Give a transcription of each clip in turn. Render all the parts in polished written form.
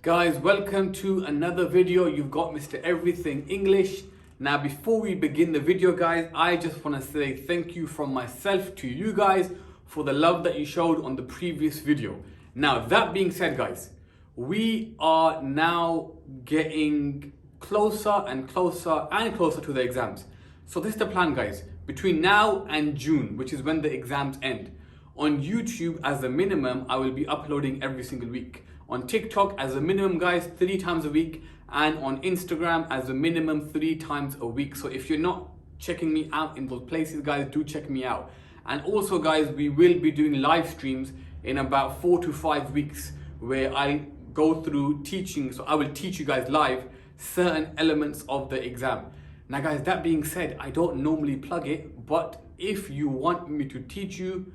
Guys, welcome to another video. You've got Mr. Everything English. Now, before we begin the video, guys, I just want to say thank you from myself to you guys for the love that you showed on the previous video. Now, that being said, guys, we are now getting closer and closer and closer to the exams. So this is the plan, guys. Between now and June, which is when the exams end, on YouTube as a minimum, I will be uploading every single week. On TikTok as a minimum, guys, 3 times a week, and on Instagram as a minimum 3 times a week. So if you're not checking me out in those places, guys, do check me out. And also, guys, we will be doing live streams in about 4 to 5 weeks where I go through teaching. So I will teach you guys live certain elements of the exam. Now, guys, that being said, I don't normally plug it, but if you want me to teach you,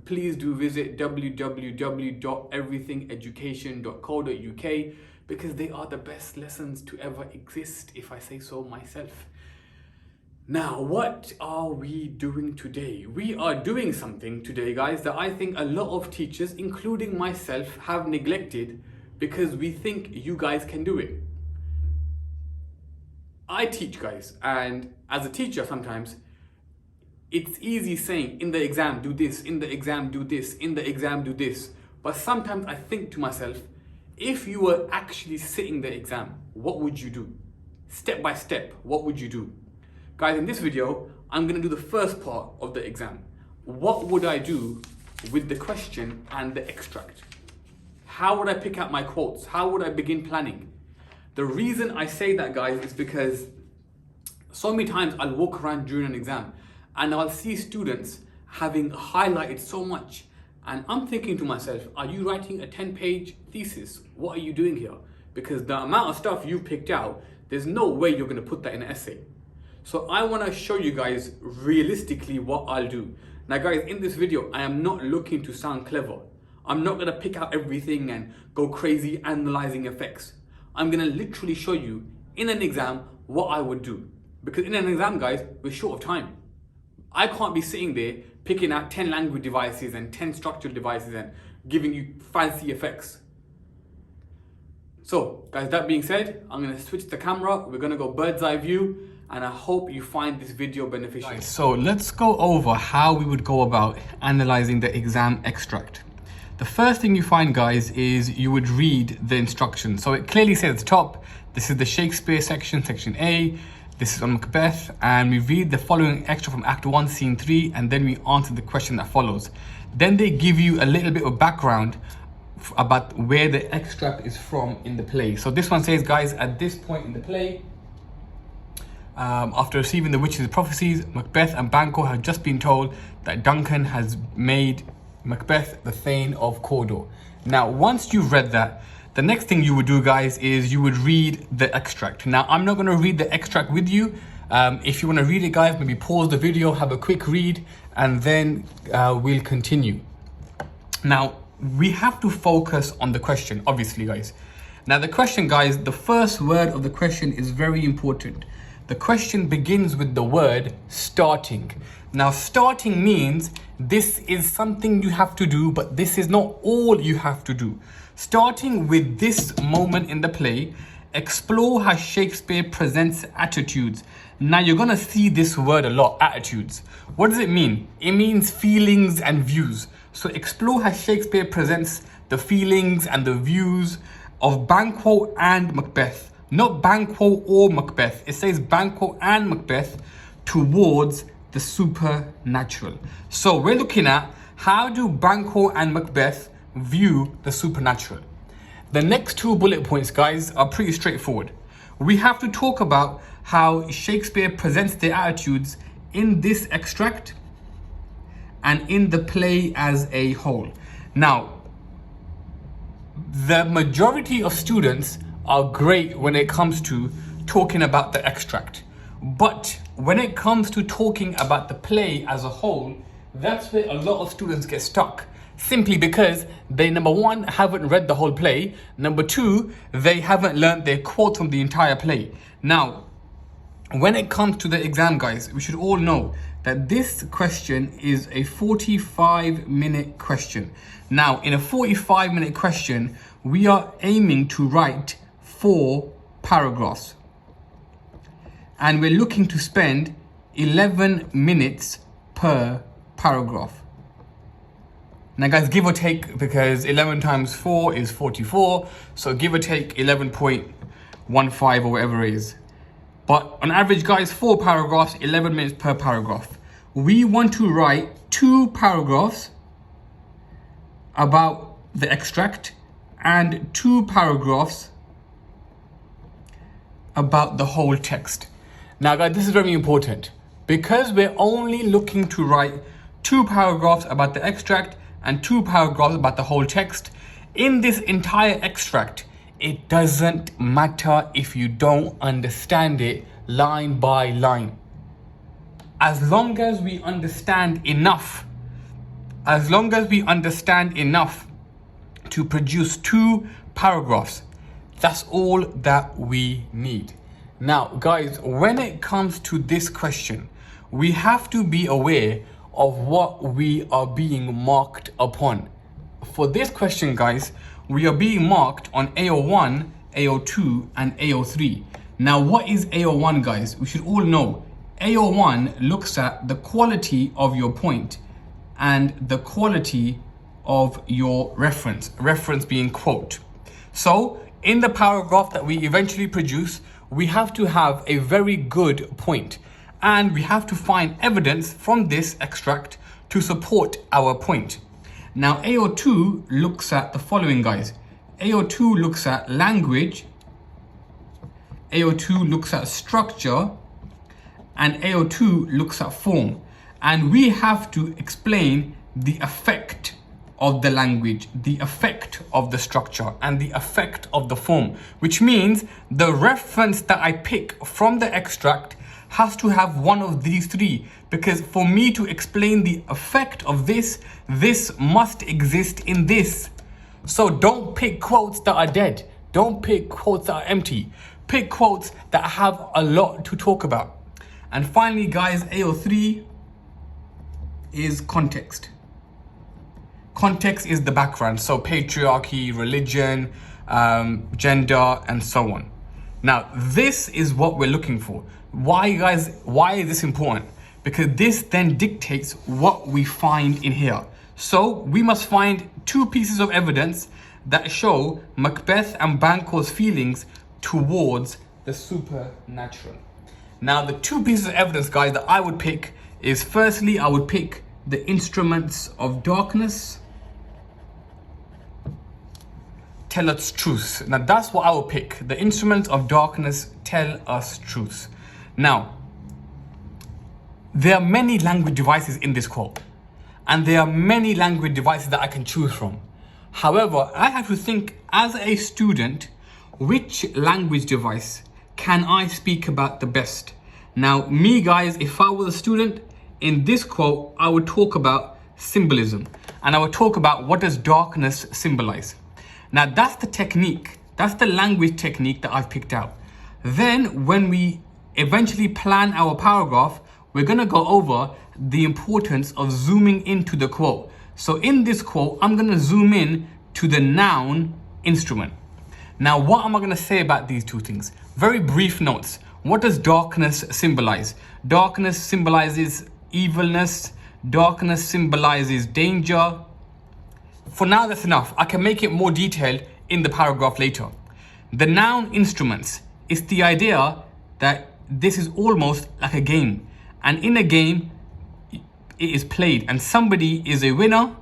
please do visit www.everythingeducation.co.uk because they are the best lessons to ever exist, if I say so myself. Now, what are we doing today? We are doing something today, guys, that I think a lot of teachers, including myself, have neglected because we think you guys can do it. I teach, guys, and as a teacher sometimes, it's easy saying, in the exam, do this, in the exam, do this, in the exam, do this. But sometimes I think to myself, if you were actually sitting the exam, what would you do? Step by step, what would you do? Guys, in this video, I'm gonna do the first part of the exam. What would I do with the question and the extract? How would I pick out my quotes? How would I begin planning? The reason I say that, guys, is because so many times I'll walk around during an exam and I'll see students having highlighted so much. And I'm thinking to myself, are you writing a 10-page thesis? What are you doing here? Because the amount of stuff you've picked out, there's no way you're gonna put that in an essay. So I wanna show you guys realistically what I'll do. Now, guys, in this video, I am not looking to sound clever. I'm not gonna pick out everything and go crazy analyzing effects. I'm gonna literally show you in an exam what I would do. Because in an exam, guys, we're short of time. I can't be sitting there picking out 10 language devices and 10 structural devices and giving you fancy effects. So, guys, that being said, I'm gonna switch the camera. We're gonna go bird's eye view, and I hope you find this video beneficial. So let's go over how we would go about analyzing the exam extract. The first thing you find, guys, is you would read the instructions. So it clearly says at the top, this is the Shakespeare section, section A. This is on Macbeth, and we read the following extra from Act 1, Scene 3, and then we answer the question that follows. Then they give you a little bit of background about where the extract is from in the play. So this one says, guys, at this point in the play, after receiving the witch's prophecies, Macbeth and Banquo have just been told that Duncan has made Macbeth the Thane of Cawdor. Now, once you've read that, the next thing you would do, guys, is you would read the extract. Now, I'm not going to read the extract with you. If you want to read it, guys, maybe pause the video, have a quick read, and then we'll continue. Now, we have to focus on the question, obviously, guys. Now, the question, guys, the first word of the question is very important. The question begins with the word starting. Now, starting means this is something you have to do, but this is not all you have to do. Starting with this moment in the play, explore how Shakespeare presents attitudes. Now, you're gonna see this word a lot, attitudes. What does it mean? It means feelings and views. So explore how Shakespeare presents the feelings and the views of Banquo and Macbeth. Not Banquo or Macbeth. It says Banquo and Macbeth towards the supernatural. So we're looking at how do Banquo and Macbeth view the supernatural. The next 2 bullet points, guys, are pretty straightforward. We have to talk about how Shakespeare presents their attitudes in this extract and in the play as a whole. Now, the majority of students are great when it comes to talking about the extract. But when it comes to talking about the play as a whole, that's where a lot of students get stuck. Simply because they, number one, haven't read the whole play. Number two, they haven't learned their quotes from the entire play. Now, when it comes to the exam, guys, we should all know that this question is a 45-minute question. Now, in a 45-minute question, we are aiming to write 4 paragraphs. And we're looking to spend 11 minutes per paragraph. Now guys, give or take, because 11 times 4 is 44. So give or take 11.15 or whatever it is. But on average, guys, 4 paragraphs, 11 minutes per paragraph. We want to write 2 paragraphs about the extract and 2 paragraphs about the whole text. Now guys, this is very important because we're only looking to write 2 paragraphs about the extract and 2 paragraphs about the whole text. In this entire extract, it doesn't matter if you don't understand it line by line. As long as we understand enough, to produce 2 paragraphs, that's all that we need. Now, guys, when it comes to this question, we have to be aware of what we are being marked upon. For this question, guys, we are being marked on AO1, AO2, and AO3. Now, what is AO1, guys? We should all know. AO1 looks at the quality of your point and the quality of your reference being quote. So, in the paragraph that we eventually produce, we have to have a very good point, and we have to find evidence from this extract to support our point. Now, AO2 looks at the following, guys. AO2 looks at language, AO2 looks at structure, and AO2 looks at form. And we have to explain the effect of the language, the effect of the structure, and the effect of the form, which means the reference that I pick from the extract has to have one of these 3, because for me to explain the effect of this must exist in this. So don't pick quotes that are dead. Don't pick quotes that are empty. Pick quotes that have a lot to talk about. And finally, guys, AO3 is context. Context is the background, so patriarchy, religion, gender, and so on. Now, this is what we're looking for. Why, guys? Why is this important? Because this then dictates what we find in here. So we must find 2 pieces of evidence that show Macbeth and Banquo's feelings towards the supernatural. Now, the 2 pieces of evidence, guys, that I would pick is, firstly, I would pick the instruments of darkness tell us truth. Now, that's what I will pick. The instruments of darkness tell us truth. Now, there are many language devices in this quote, and there are many language devices that I can choose from. However, I have to think as a student, which language device can I speak about the best? Now, me, guys, if I was a student, in this quote, I would talk about symbolism, and I would talk about what does darkness symbolize. Now, that's the technique, that's the language technique that I've picked out. Then, when we eventually plan our paragraph, we're gonna go over the importance of zooming into the quote. So in this quote, I'm gonna zoom in to the noun instrument. Now, what am I gonna say about these 2 things? Very brief notes. What does darkness symbolize? Darkness symbolizes evilness. Darkness symbolizes danger. For now, that's enough. I can make it more detailed in the paragraph later. The noun instruments is the idea that this is almost like a game. And in a game, it is played, and somebody is a winner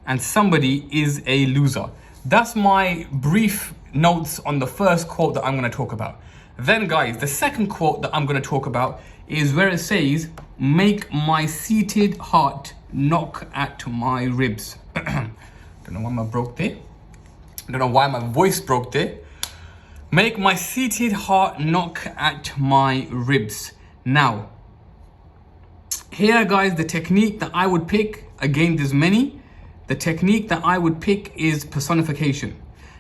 and somebody is a loser. That's my brief notes on the first quote that I'm going to talk about. Then, guys, the second quote that I'm going to talk about is where it says, "Make my seated heart knock at my ribs." Don't know why my broke there. Don't know why my voice broke there. Make my seated heart knock at my ribs. Now, here, guys, the technique that I would pick, again, there's many. The technique that I would pick is personification.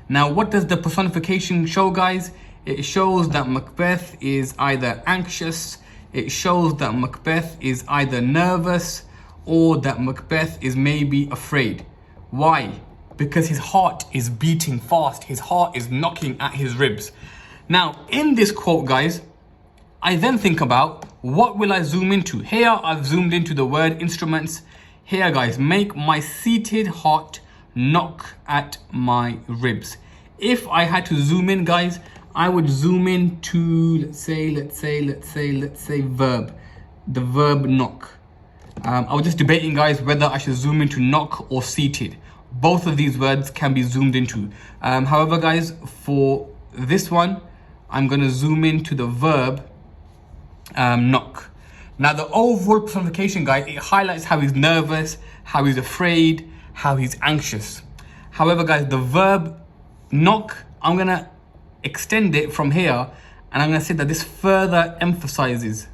Now, what does the personification show, guys? It shows that Macbeth is either anxious, it shows that Macbeth is either nervous, or that Macbeth is maybe afraid. Why? because his heart is beating fast. His heart is knocking at his ribs. Now, in this quote, guys, I then think about, what will I zoom into? Here, I've zoomed into the word instruments. Here, guys, make my seated heart knock at my ribs. If I had to zoom in, guys, I would zoom into, let's say verb, the verb knock. I was just debating, guys, whether I should zoom into knock or seated. Both of these words can be zoomed into. However, guys, for this one, I'm going to zoom into the verb knock. Now, the overall personification, guys, it highlights how he's nervous, how he's afraid, how he's anxious. However, guys, the verb knock, I'm going to extend it from here, and I'm going to say that this further emphasizes.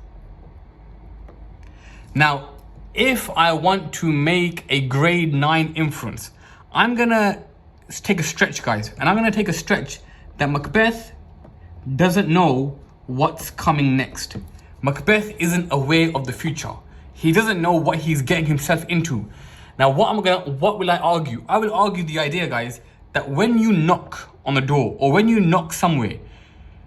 Now, if I want to make a grade 9 inference, I'm going to take a stretch, guys, and I'm going to take a stretch that Macbeth doesn't know what's coming next. Macbeth isn't aware of the future. He doesn't know what he's getting himself into. Now, what will I argue? I will argue the idea, guys, that when you knock on a door or when you knock somewhere,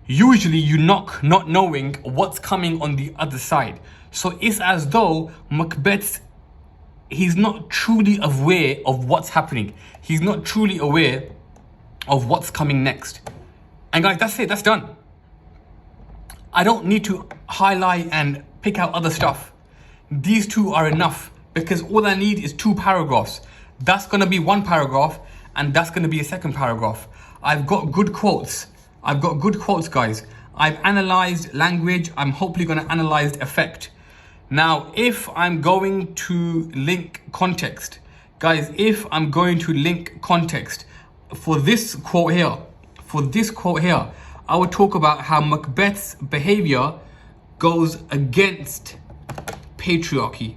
usually you knock not knowing what's coming on the other side. So it's as though Macbeth, he's not truly aware of what's happening. He's not truly aware of what's coming next. And guys, that's it, that's done. I don't need to highlight and pick out other stuff. These two are enough, because all I need is 2 paragraphs. That's going to be 1 paragraph, and that's going to be a 2nd paragraph. I've got good quotes. Guys. I've analyzed language. I'm hopefully going to analyze effect. Now, if I'm going to link context, guys, for this quote here, I would talk about how Macbeth's behavior goes against patriarchy.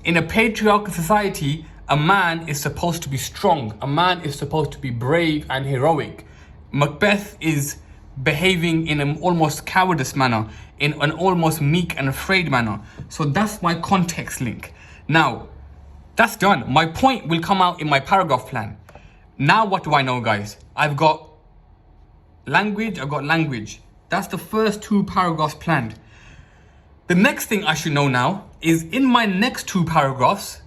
In a patriarchal society, a man is supposed to be strong. A man is supposed to be brave and heroic. Macbeth is behaving in an almost cowardice manner, in an almost meek and afraid manner. So that's my context link. Now, that's done. My point will come out in my paragraph plan. Now what do I know, guys? I've got language. That's the first 2 paragraphs planned. The next thing I should know now is, in my next 2 paragraphs,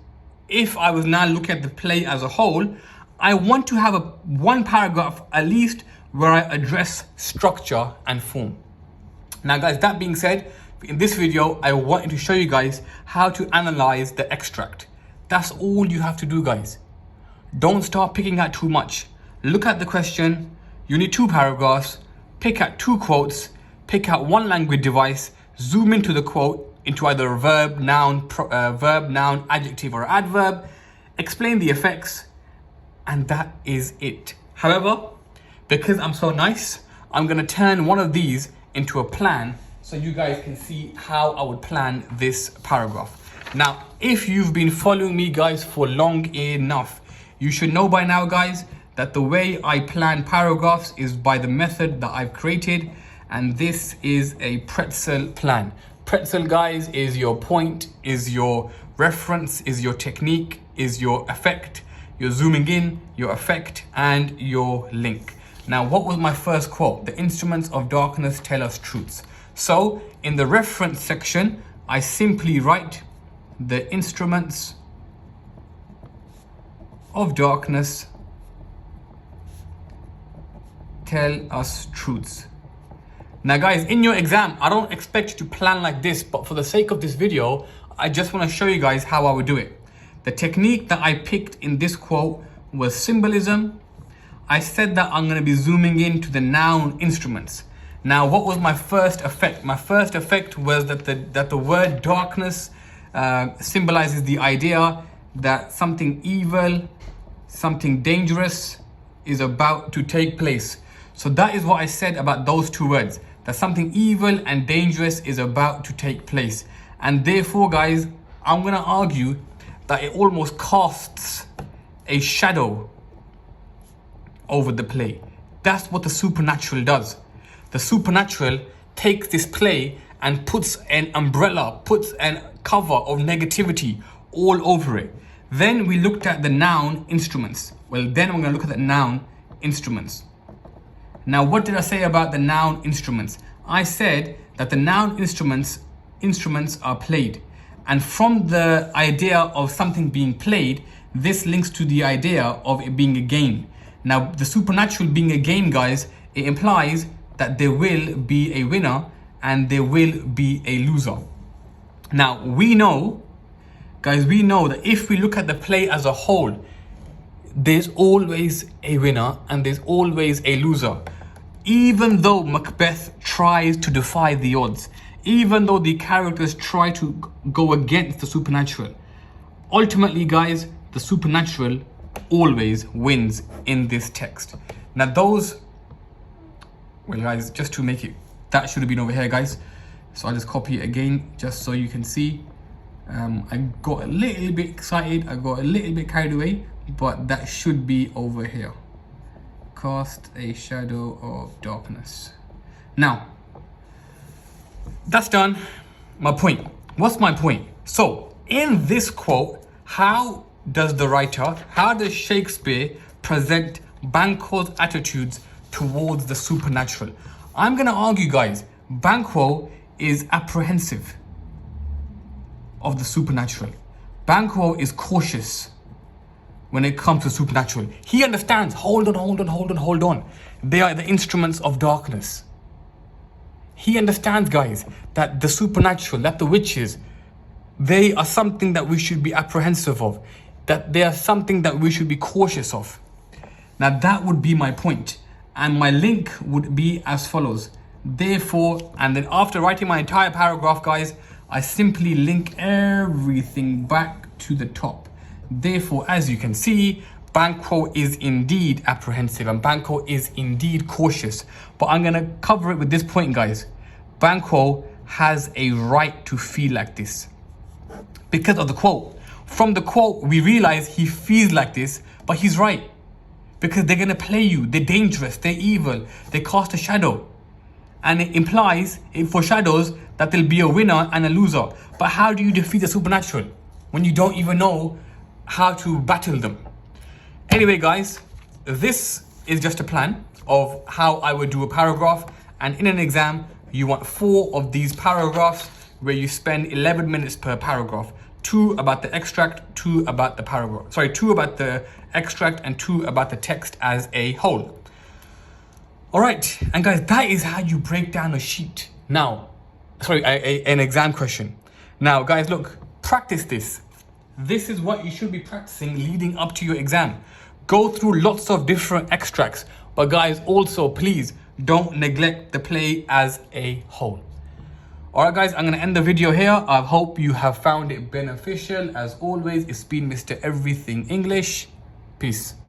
if I was now looking at the play as a whole, I want to have 1 paragraph at least where I address structure and form. Now, guys, that being said, in this video, I wanted to show you guys how to analyze the extract. That's all you have to do, guys. Don't start picking out too much. Look at the question. You need 2 paragraphs, pick out 2 quotes, pick out 1 language device, zoom into the quote, into either a verb, noun, adjective or adverb, explain the effects, and that is it. However, because I'm so nice, I'm going to turn one of these into a plan so you guys can see how I would plan this paragraph. Now, if you've been following me, guys, for long enough, you should know by now, guys, that the way I plan paragraphs is by the method that I've created, and this is a pretzel plan. Pretzel, guys, is your point, is your reference, is your technique, is your effect, your zooming in, your effect, and your link. Now, what was my first quote? The instruments of darkness tell us truths. So, in the reference section, I simply write the instruments of darkness tell us truths. Now, guys, in your exam, I don't expect you to plan like this, but for the sake of this video, I just want to show you guys how I would do it. The technique that I picked in this quote was symbolism. I said that I'm going to be zooming into the noun instruments. Now, what was my first effect? My first effect was that the word darkness symbolizes the idea that something evil, something dangerous is about to take place. So that is what I said about those 2 words, that something evil and dangerous is about to take place. And therefore, guys, I'm going to argue that it almost casts a shadow over the play. That's what the supernatural does. The supernatural takes this play and puts an umbrella, puts a cover of negativity all over it. Then we looked at the noun instruments. Well, then we're going to look at the noun instruments. Now, what did I say about the noun instruments? I said that the noun instruments are played. And from the idea of something being played, this links to the idea of it being a game. Now, the supernatural being a game, guys, it implies that there will be a winner and there will be a loser. Now, we know that if we look at the play as a whole, there's always a winner and there's always a loser. Even though Macbeth tries to defy the odds, even though the characters try to go against the supernatural, ultimately, guys, the supernatural always wins in this text. Now well, guys, just to make it, that should have been over here, guys. So I'll just copy it again, just so you can see. I got a little bit excited, I got a little bit carried away, but that should be over here. Cast a shadow of darkness. Now, that's done. My point. What's my point? So, in this quote, how does Shakespeare present Banquo's attitudes towards the supernatural? I'm going to argue, guys, Banquo is apprehensive of the supernatural. Banquo is cautious when it comes to supernatural. He understands, hold on. They are the instruments of darkness. He understands, guys, that the supernatural, that the witches, they are something that we should be apprehensive of, that they are something that we should be cautious of. Now that would be my point. And my link would be as follows. Therefore, and then after writing my entire paragraph, guys, I simply link everything back to the top. Therefore, as you can see, Banquo is indeed apprehensive and Banquo is indeed cautious. But I'm going to cover it with this point, guys. Banquo has a right to feel like this because of the quote. From the quote, we realize he feels like this, but he's right. Because they're going to play you. They're dangerous. They're evil. They cast a shadow. And it foreshadows that there'll be a winner and a loser. But how do you defeat the supernatural when you don't even know how to battle them? Anyway, guys, this is just a plan of how I would do a paragraph. And in an exam, you want 4 of these paragraphs where you spend 11 minutes per paragraph. 2 about the extract, 2 about the paragraph. 2 about the extract and 2 about the text as a whole. All right, and guys, that is how you break down a sheet. Now, an exam question. Now, guys, look, practice this. This is what you should be practicing leading up to your exam. Go through lots of different extracts, but guys, also, please don't neglect the play as a whole. All right, guys, I'm going to end the video here. I hope you have found it beneficial. As always, it's been Mr. Everything English. Peace.